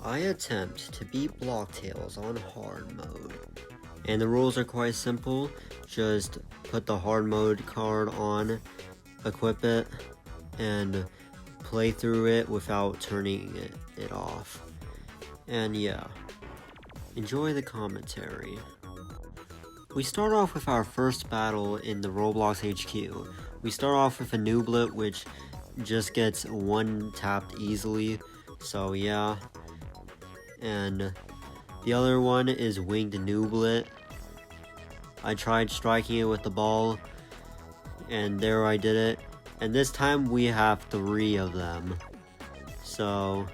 I attempt to beat Blocktails on hard mode. And the rules are quite simple. Just put the hard mode card on, equip it, and play through it without turning it off. And yeah, enjoy the commentary. We start off with our first battle in the Roblox HQ. We start off with a Nooblet, which just gets one tapped easily, so yeah. And the other one is Winged Nooblet. I tried striking it with the ball, and there I did it. And this time we have 3 of them. So,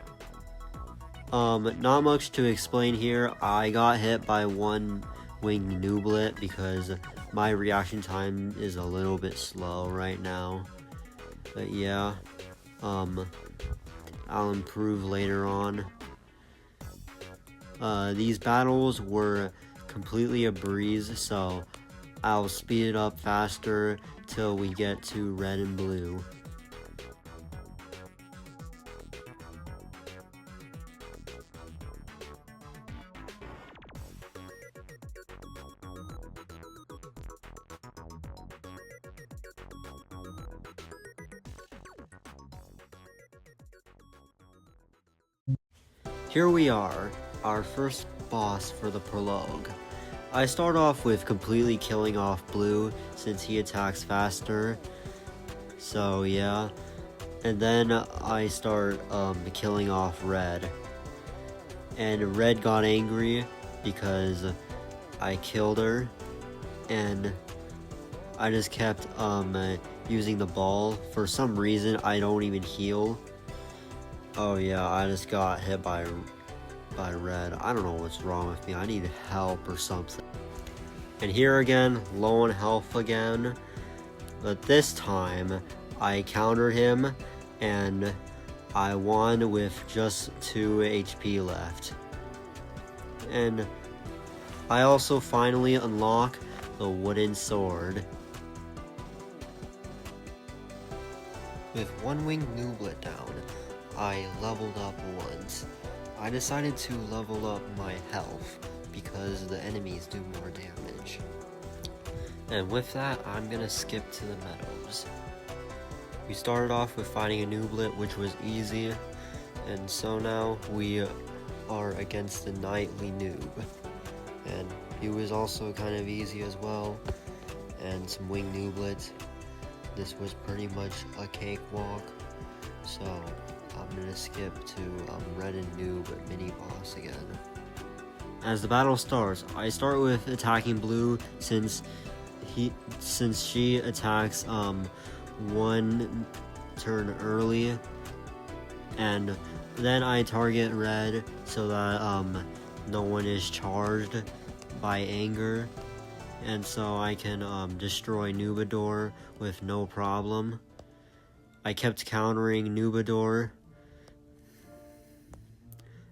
not much to explain here. I got hit by one Winged Nooblet because my reaction time is a little bit slow right now. But yeah, I'll improve later on. These battles were completely a breeze, so I'll speed it up faster till we get to red and blue. Here we are, our first boss for the prologue. I start off with completely killing off blue since he attacks faster, so yeah. And then I start killing off red. And red got angry because I killed her, and I just kept using the ball. For some reason I don't even heal. Oh yeah, I just got hit by red. I don't know what's wrong with me. I need help or something. And here again, low on health again. But this time, I countered him, and I won with just 2 HP left. And I also finally unlock the wooden sword. With one Winged Nooblet down, I leveled up once. I decided to level up my health because the enemies do more damage. And with that, I'm gonna skip to the meadows. We started off with fighting a Nooblet, which was easy, and so now we are against the Nightly Noob. And he was also kind of easy as well, and some Winged Nooblets. This was pretty much a cakewalk, so I'm gonna skip to Red and Noob mini boss again. As the battle starts, I start with attacking blue since she attacks one turn early, and then I target red so that no one is charged by anger, and so I can destroy Noobador with no problem. I kept countering Noobador.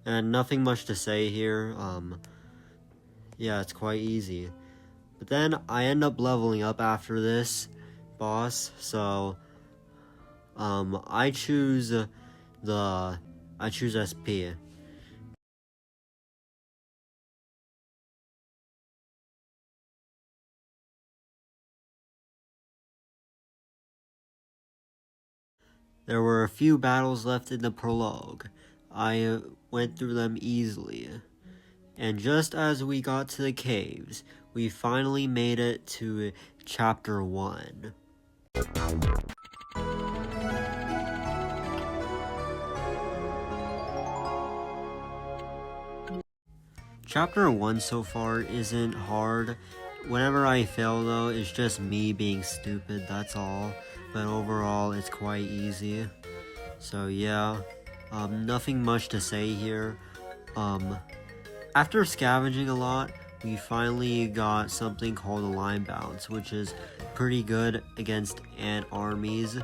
And nothing much to say here. Yeah, it's quite easy. But then I end up leveling up after this boss, so I choose SP. There were a few battles left in the prologue. I went through them easily. And just as we got to the caves, we finally made it to Chapter 1. Chapter 1 so far isn't hard. Whenever I fail though, it's just me being stupid, that's all. But overall, it's quite easy. So yeah, nothing much to say here. After scavenging a lot, we finally got something called a line bounce, which is pretty good against ant armies.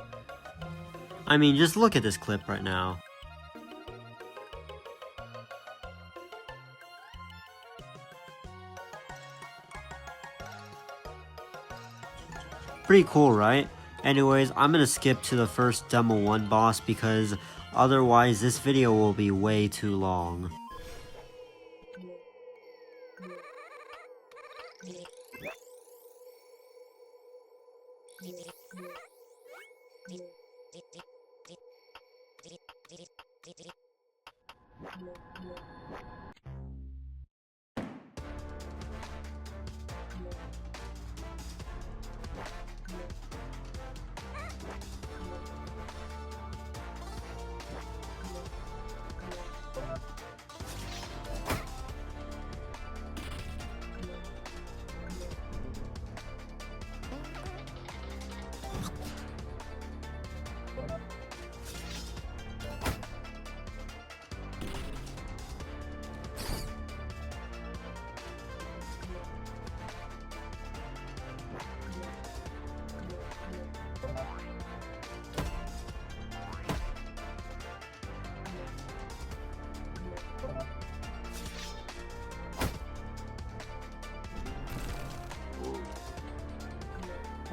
I mean, just look at this clip right now. Pretty cool, right? Anyways, I'm gonna skip to the first Demo 1 boss because otherwise this video will be way too long.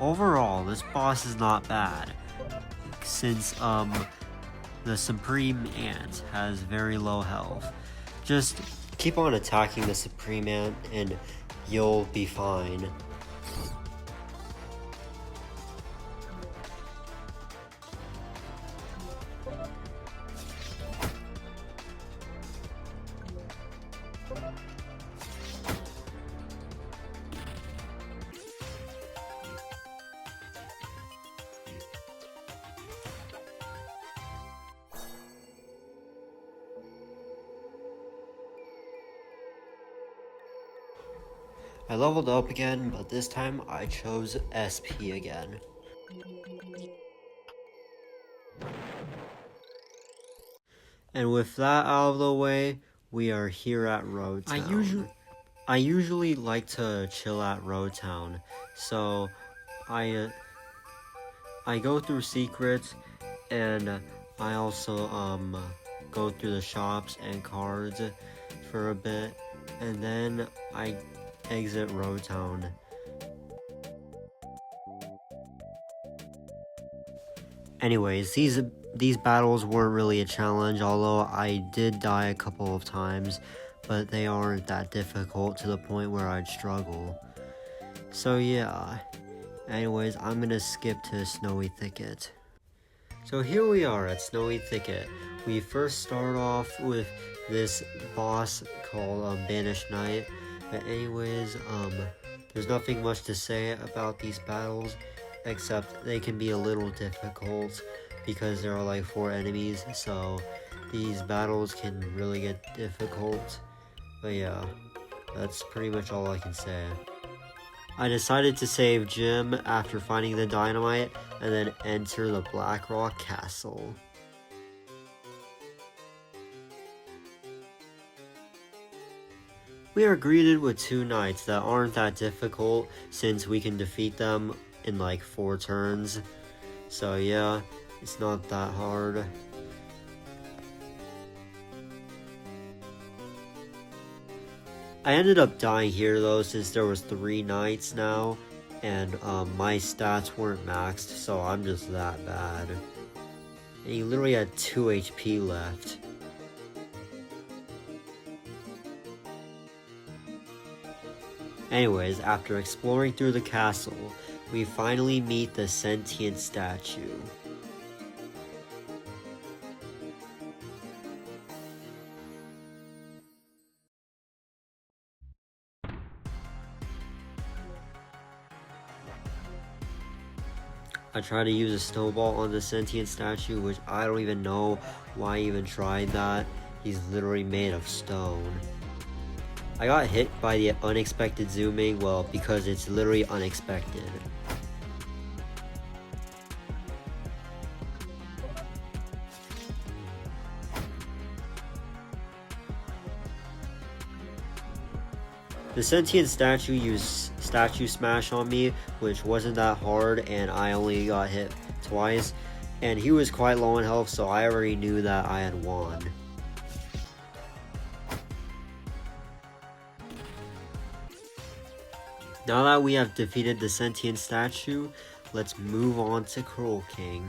Overall, this boss is not bad, since the Supreme Ant has very low health. Just keep on attacking the Supreme Ant and you'll be fine. I leveled up again, but this time I chose SP again. And with that out of the way, we are here at Road Town. I usually like to chill at Road Town, so I go through secrets, and I also go through the shops and cards for a bit, and then I exit Road Town. Anyways, these battles weren't really a challenge, although I did die a couple of times, but they aren't that difficult to the point where I'd struggle. So yeah, anyways, I'm gonna skip to Snowy Thicket. So here we are at Snowy Thicket. We first start off with this boss called Banished Knight. But anyways, there's nothing much to say about these battles, except they can be a little difficult because there are like 4 enemies, so these battles can really get difficult. But yeah, that's pretty much all I can say. I decided to save Jim after finding the dynamite and then enter the Blackrock Castle. We are greeted with 2 knights that aren't that difficult since we can defeat them in like 4 turns. So yeah, it's not that hard. I ended up dying here though since there was 3 knights now, and my stats weren't maxed, so I'm just that bad. And he literally had 2 HP left. Anyways, after exploring through the castle, we finally meet the sentient statue. I tried to use a snowball on the sentient statue, which I don't even know why I even tried that. He's literally made of stone. I got hit by the unexpected zooming, well, because it's literally unexpected. The sentient statue used statue smash on me, which wasn't that hard, and I only got hit twice, and he was quite low in health, so I already knew that I had won. Now that we have defeated the sentient statue, let's move on to Cruel King.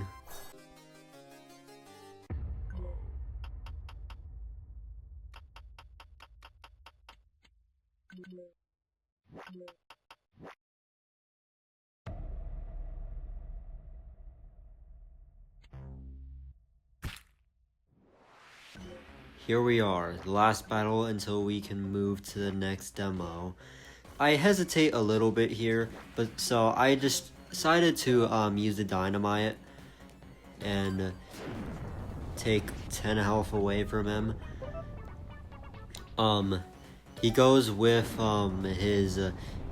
Here we are, the last battle until we can move to the next demo. I hesitate a little bit here, but so I just decided to use the dynamite and take 10 health away from him. He goes with his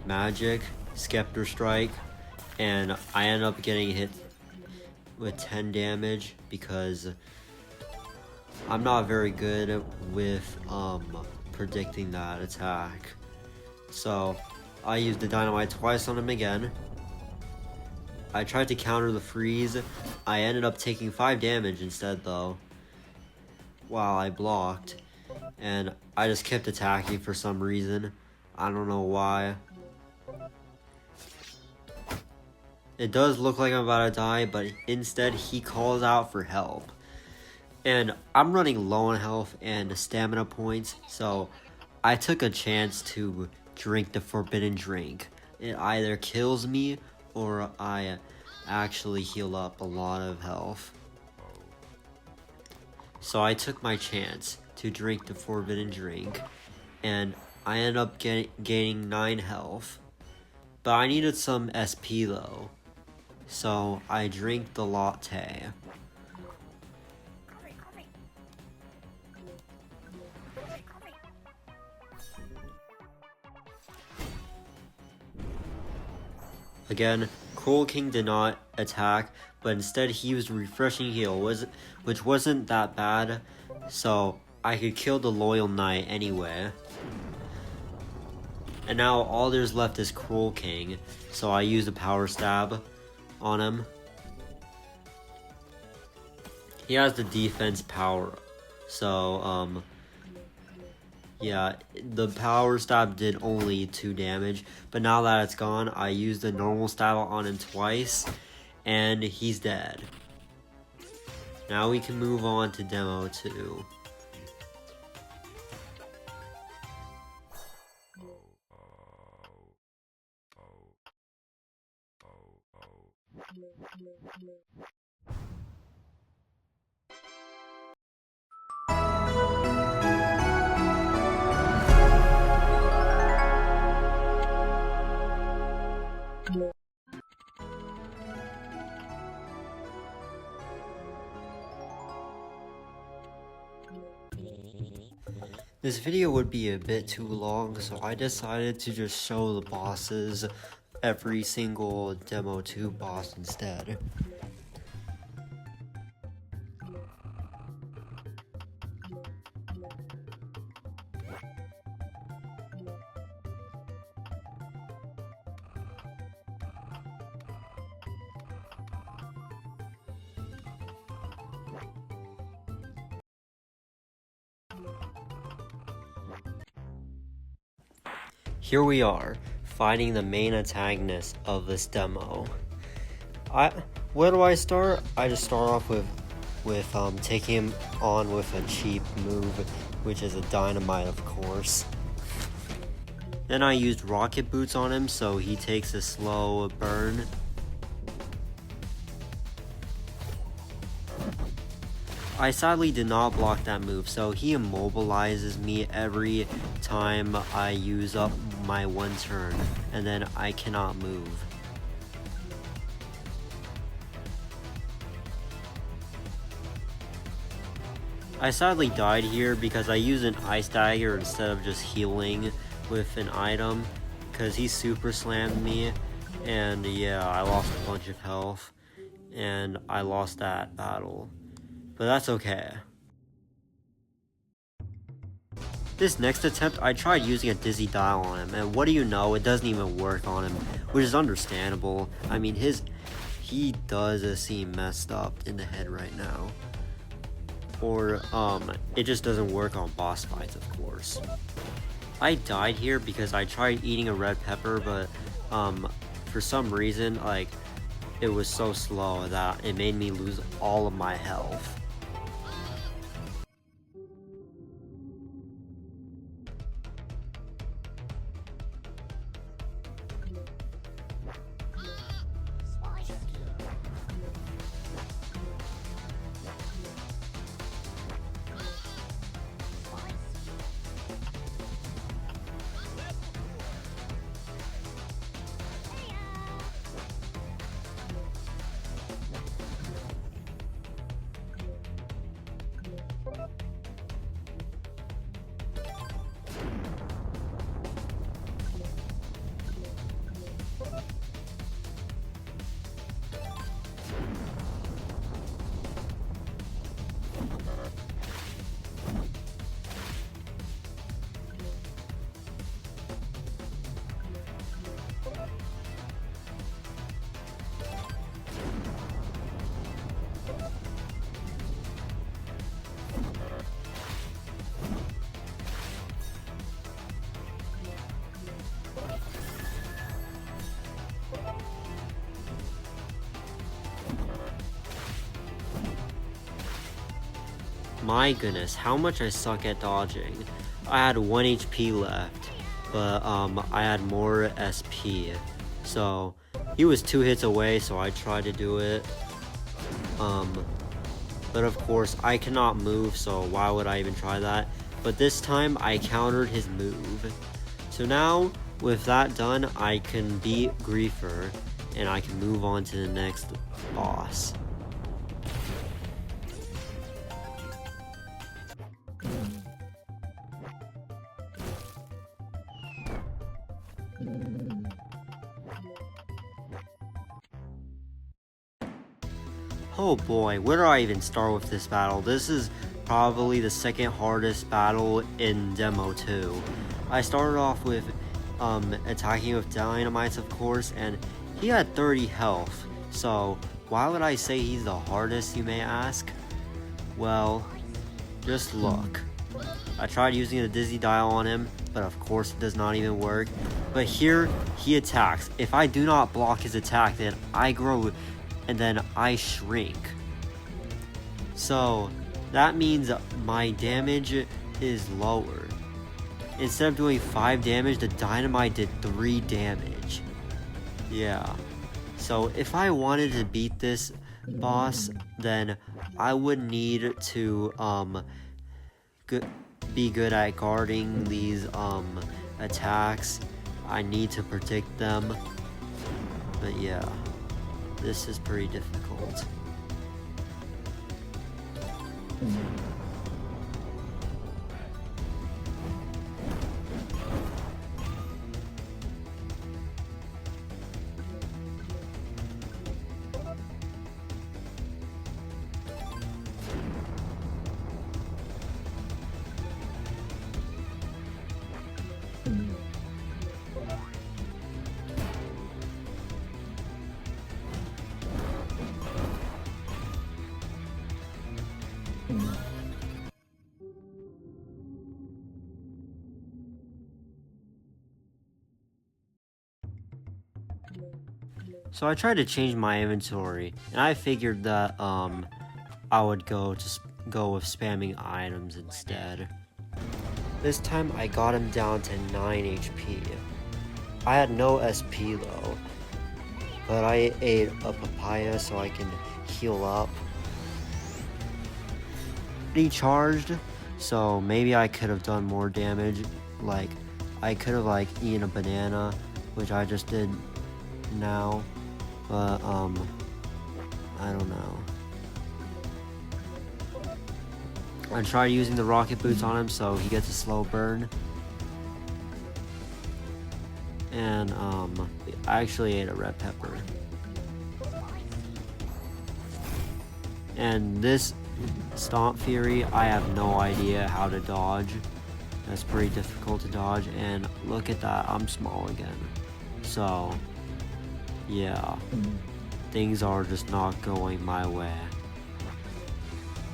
magic, Scepter Strike, and I end up getting hit with 10 damage because I'm not very good with predicting that attack. So I used the dynamite twice on him again. I tried to counter the freeze. I ended up taking 5 damage instead though, while I blocked. And I just kept attacking for some reason. I don't know why. It does look like I'm about to die, but instead he calls out for help. And I'm running low on health and stamina points, so I took a chance to drink the forbidden drink. It either kills me or I actually heal up a lot of health. So I took my chance to drink the forbidden drink, and I ended up gaining 9 health. But I needed some SP though, so I drank the latte. Again, Cruel King did not attack, but instead he used refreshing heal, which wasn't that bad, so I could kill the Loyal Knight anyway. And now all there's left is Cruel King, so I use a power stab on him. He has the defense power, so yeah, the power stab did only 2 damage, but now that it's gone, I used the normal stab on him twice, and he's dead. Now we can move on to Demo 2. This video would be a bit too long, so I decided to just show the bosses, every single Demo 2 boss instead. Here we are, fighting the main antagonist of this demo. Where do I start? I just start off with taking him on with a cheap move, which is a dynamite, of course. Then I used rocket boots on him, so he takes a slow burn. I sadly did not block that move, so he immobilizes me every time I use up my 1 turn, and then I cannot move. I sadly died here because I used an ice dagger instead of just healing with an item, because he super slammed me, and yeah, I lost a bunch of health, and I lost that battle. But that's okay. This next attempt, I tried using a Dizzy Dial on him, and what do you know, it doesn't even work on him, which is understandable. I mean, he does seem messed up in the head right now. Or, it just doesn't work on boss fights, of course. I died here because I tried eating a red pepper, but, for some reason, like, it was so slow that it made me lose all of my health. my goodness, how much I suck at dodging. I had 1 HP left, but I had more SP. So he was 2 hits away, so I tried to do it. But of course I cannot move, so why would I even try that? But this time I countered his move. So now with that done, I can beat Griefer and I can move on to the next boss. Oh boy, where do I even start with this battle? This is probably the second hardest battle in Demo 2. I started off with attacking with dynamites, of course, and he had 30 health. So why would I say he's the hardest, you may ask? Well, just look. I tried using the Dizzy Dial on him, but of course it does not even work. But here, he attacks. If I do not block his attack, then I grow and then I shrink. So that means my damage is lower. Instead of doing 5 damage, the dynamite did 3 damage. Yeah. So if I wanted to beat this boss, then I would need to be good at guarding these attacks. I need to predict them. But yeah, this is pretty difficult. So I tried to change my inventory, and I figured that I would go with spamming items instead. This time I got him down to 9 HP. I had no SP though, but I ate a papaya so I can heal up. He charged, so maybe I could have done more damage. Like I could have eaten a banana, which I just did now. But I don't know. I tried using the rocket boots on him so he gets a slow burn. And I actually ate a red pepper. And this Stomp Fury, I have no idea how to dodge. That's pretty difficult to dodge, and look at that, I'm small again. So yeah, things are just not going my way.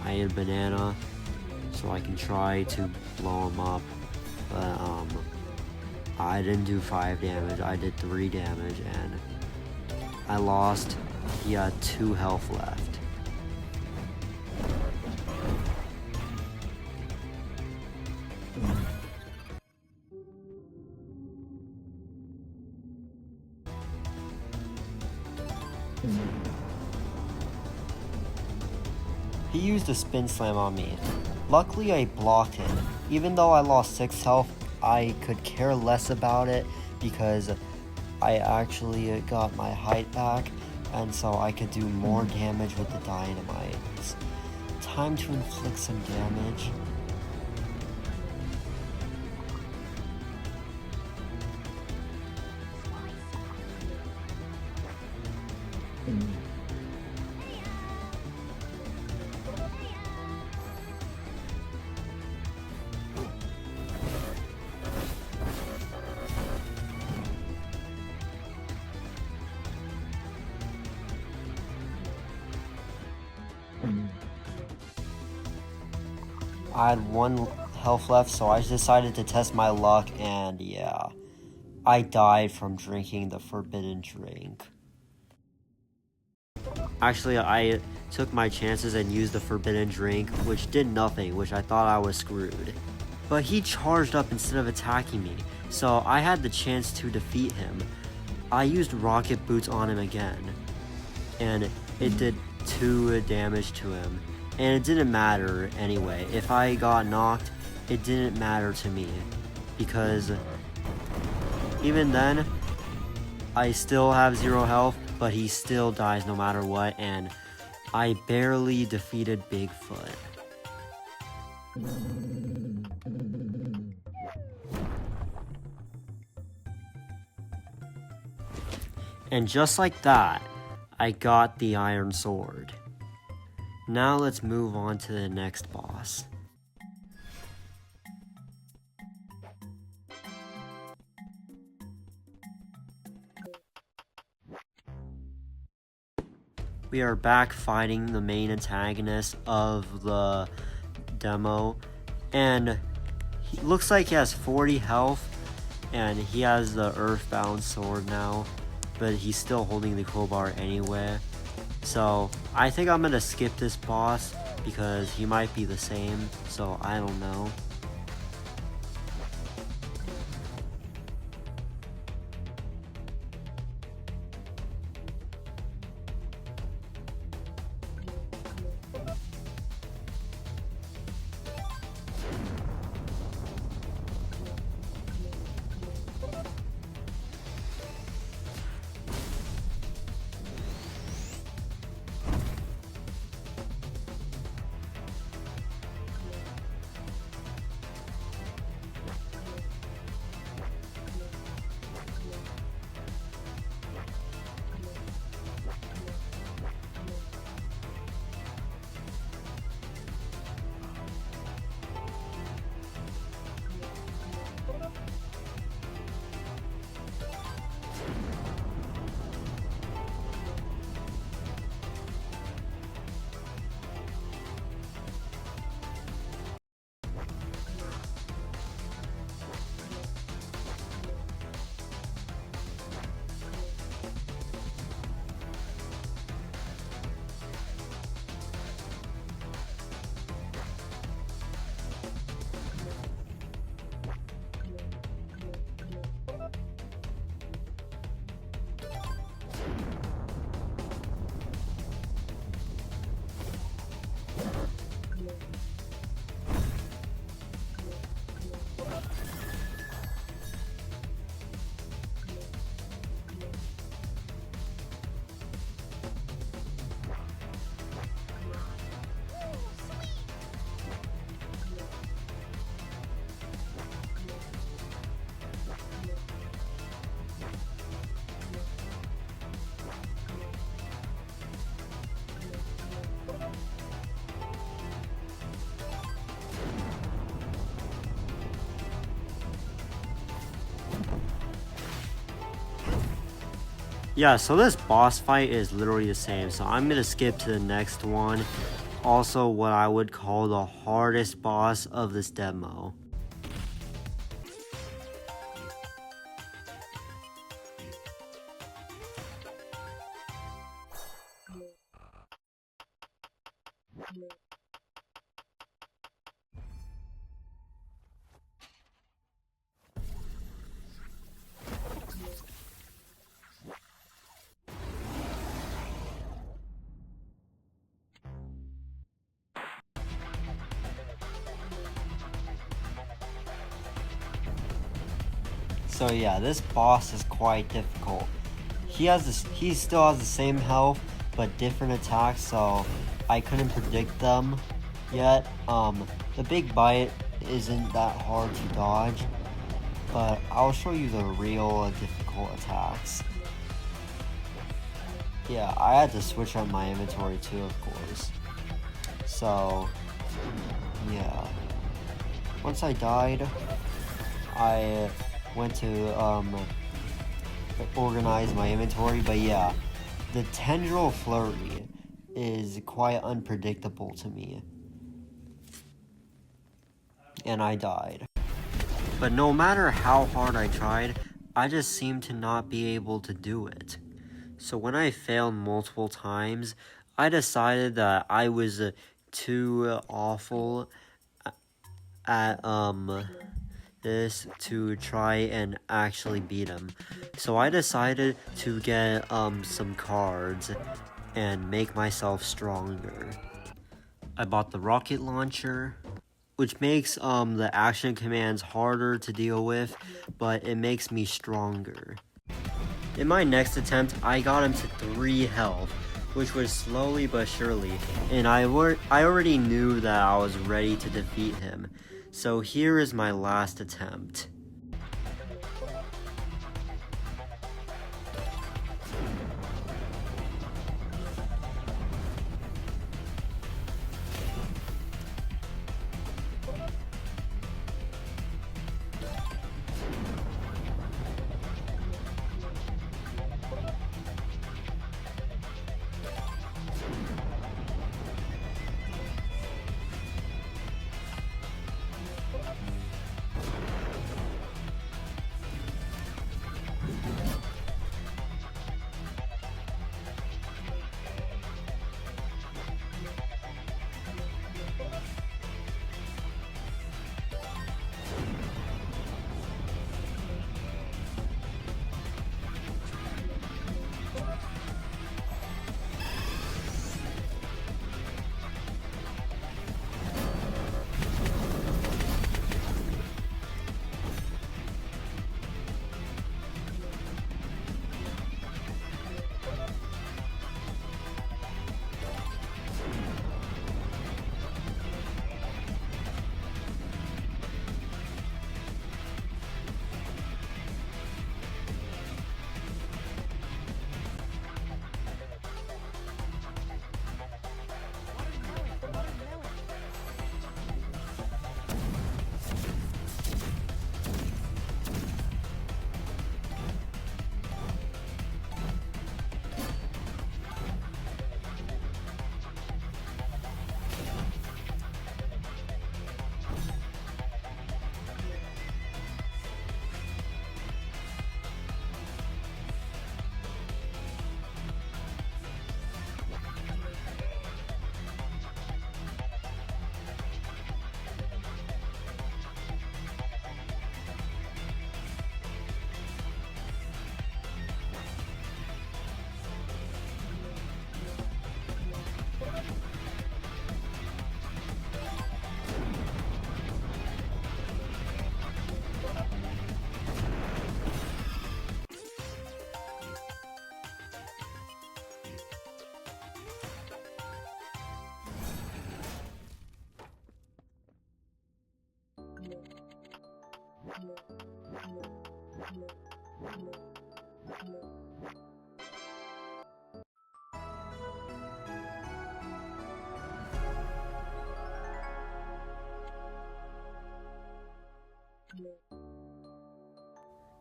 I ate a banana so I can try to blow him up, but I didn't do 5 damage, I did 3 damage, and I lost. He had 2 health left. He used a spin slam on me. Luckily I blocked him. Even though I lost 6 health, I could care less about it because I actually got my height back, and so I could do more damage with the dynamites. Time to inflict some damage. I had 1 health left, so I decided to test my luck, and yeah, I died from drinking the forbidden drink. Actually, I took my chances and used the forbidden drink, which did nothing, which I thought I was screwed. But he charged up instead of attacking me, so I had the chance to defeat him. I used rocket boots on him again, and it did 2 damage to him. And it didn't matter anyway. If I got knocked, it didn't matter to me, because even then, I still have 0 health, but he still dies no matter what, and I barely defeated Bigfoot. And just like that, I got the Iron Sword. Now let's move on to the next boss. We are back fighting the main antagonist of the demo, and he looks like he has 40 health, and he has the Earthbound sword now, but he's still holding the crowbar anyway. So I think I'm gonna skip this boss because he might be the same, so I don't know. Yeah, so this boss fight is literally the same, so I'm gonna skip to the next one. Also, what I would call the hardest boss of this demo. So yeah, this boss is quite difficult. He still has the same health, but different attacks, so I couldn't predict them yet. The big bite isn't that hard to dodge, but I'll show you the real difficult attacks. Yeah, I had to switch up my inventory too, of course. So, yeah. Once I died, I went to organize my inventory, but yeah, the Tendril Flurry is quite unpredictable to me, and I died. But no matter how hard I tried, I just seemed to not be able to do it. So when I failed multiple times, I decided that I was too awful at this to try and actually beat him. So I decided to get some cards and make myself stronger. I bought the rocket launcher, which makes the action commands harder to deal with, but it makes me stronger. In my next attempt, I got him to 3 health, which was slowly but surely, and I already knew that I was ready to defeat him. So here is my last attempt.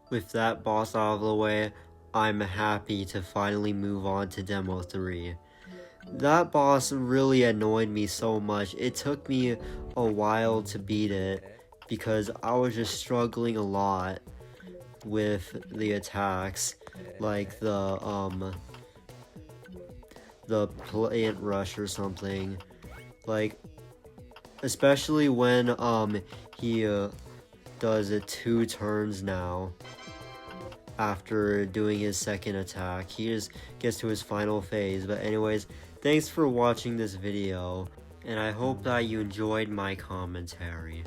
With that boss out of the way, I'm happy to finally move on to Demo 3. That boss really annoyed me so much. It took me a while to beat it because I was just struggling a lot with the attacks, like the plant rush or something. Like, especially when he does it 2 turns now after doing his second attack. He just gets to his final phase. But anyways, thanks for watching this video, and I hope that you enjoyed my commentary.